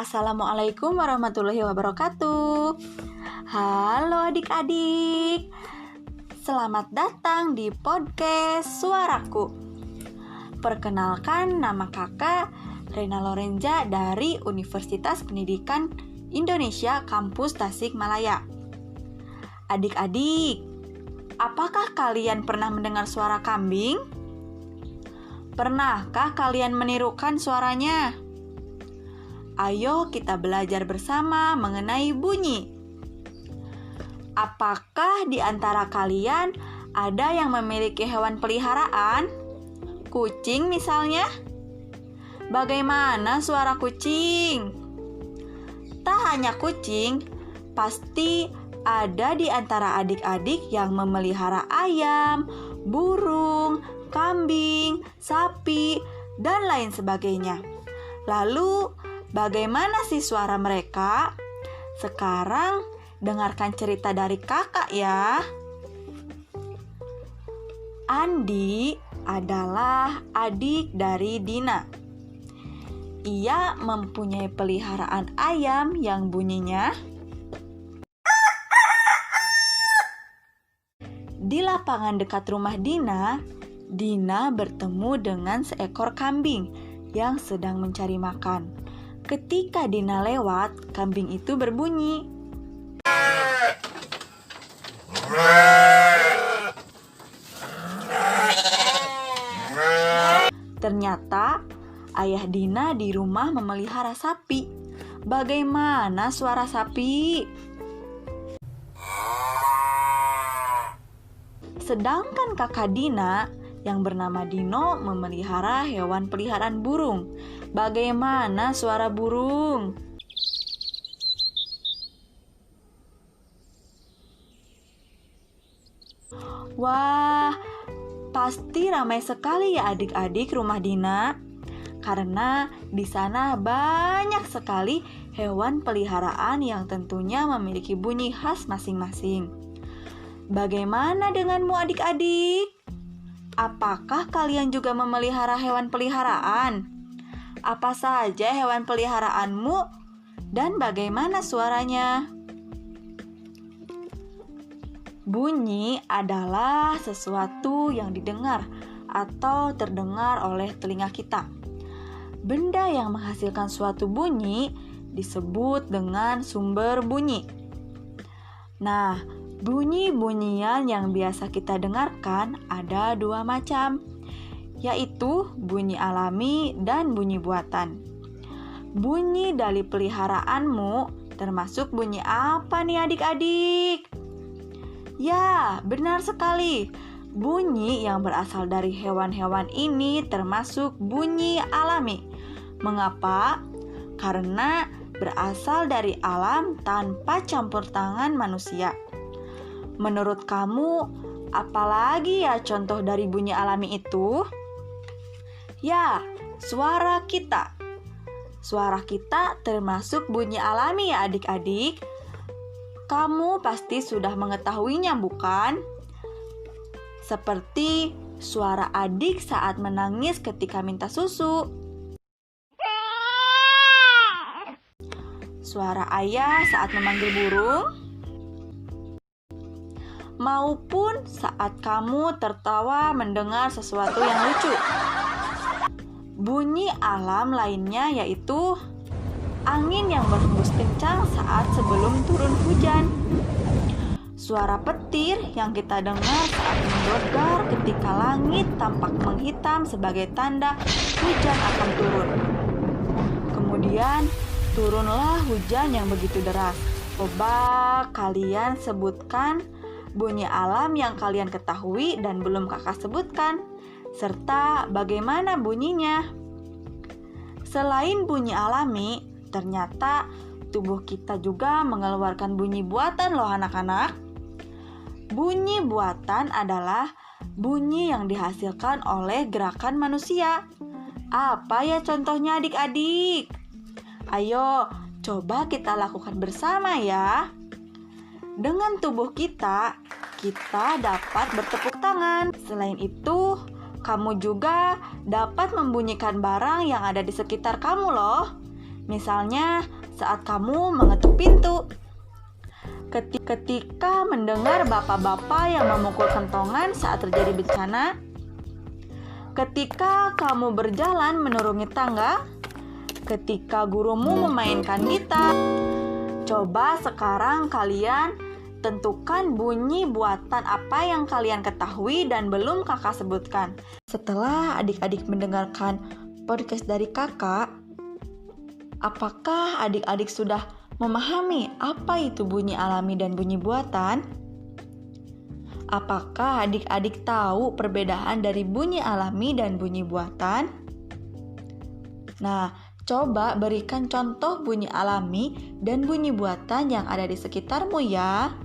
Assalamualaikum warahmatullahi wabarakatuh. Halo adik-adik, selamat datang di podcast Suaraku. Perkenalkan, nama kakak Rena Lorenza dari Universitas Pendidikan Indonesia Kampus Tasikmalaya. Adik-adik, apakah kalian pernah mendengar suara kambing? Pernahkah kalian menirukan suaranya? Ayo kita belajar bersama mengenai bunyi. Apakah di antara kalian ada yang memiliki hewan peliharaan? Kucing misalnya? Bagaimana suara kucing? Tak hanya kucing, pasti ada di antara adik-adik yang memelihara ayam, burung, kambing, sapi, dan lain sebagainya. Lalu, bagaimana sih suara mereka? Sekarang dengarkan cerita dari kakak ya. Andi adalah adik dari Dina. Ia mempunyai peliharaan ayam yang bunyinya di lapangan dekat rumah Dina. Dina bertemu dengan seekor kambing yang sedang mencari makan. Ketika Dina lewat, kambing itu berbunyi. Ternyata ayah Dina di rumah memelihara sapi. Bagaimana suara sapi? Sedangkan kakak Dina yang bernama Dino memelihara hewan peliharaan burung. Bagaimana suara burung? Wah, pasti ramai sekali ya adik-adik rumah Dina. Karena di sana banyak sekali hewan peliharaan yang tentunya memiliki bunyi khas masing-masing. Bagaimana denganmu adik-adik? Apakah kalian juga memelihara hewan peliharaan? Apa saja hewan peliharaanmu dan bagaimana suaranya? Bunyi adalah sesuatu yang didengar atau terdengar oleh telinga kita. Benda yang menghasilkan suatu bunyi disebut dengan sumber bunyi. Nah, bunyi-bunyian yang biasa kita dengarkan ada dua macam, yaitu bunyi alami dan bunyi buatan. Bunyi dari peliharaanmu termasuk bunyi apa nih adik-adik? Ya, benar sekali. Bunyi yang berasal dari hewan-hewan ini termasuk bunyi alami. Mengapa? Karena berasal dari alam tanpa campur tangan manusia. Menurut kamu, apalagi ya contoh dari bunyi alami itu? Ya, suara kita. Suara kita termasuk bunyi alami ya adik-adik. Kamu pasti sudah mengetahuinya bukan? Seperti suara adik saat menangis ketika minta susu. Suara ayah saat memanggil burung. Maupun saat kamu tertawa mendengar sesuatu yang lucu. Bunyi alam lainnya yaitu angin yang berhembus kencang saat sebelum turun hujan. Suara petir yang kita dengar saat menggelegar ketika langit tampak menghitam sebagai tanda hujan akan turun. Kemudian turunlah hujan yang begitu deras. Coba kalian sebutkan bunyi alam yang kalian ketahui dan belum kakak sebutkan, serta bagaimana bunyinya. Selain bunyi alami, ternyata tubuh kita juga mengeluarkan bunyi buatan loh anak-anak. Bunyi buatan adalah bunyi yang dihasilkan oleh gerakan manusia. Apa ya contohnya adik-adik? Ayo, coba kita lakukan bersama ya. Dengan tubuh kita dapat bertepuk tangan. Selain itu, kamu juga dapat membunyikan barang yang ada di sekitar kamu loh. Misalnya, saat kamu mengetuk pintu, ketika mendengar bapak-bapak yang memukul kentongan saat terjadi bencana, ketika kamu berjalan menuruni tangga, ketika gurumu memainkan gitar. Coba sekarang kalian tentukan bunyi buatan apa yang kalian ketahui dan belum kakak sebutkan. Setelah adik-adik mendengarkan podcast dari kakak, apakah adik-adik sudah memahami apa itu bunyi alami dan bunyi buatan? Apakah adik-adik tahu perbedaan dari bunyi alami dan bunyi buatan? Nah, coba berikan contoh bunyi alami dan bunyi buatan yang ada di sekitarmu ya.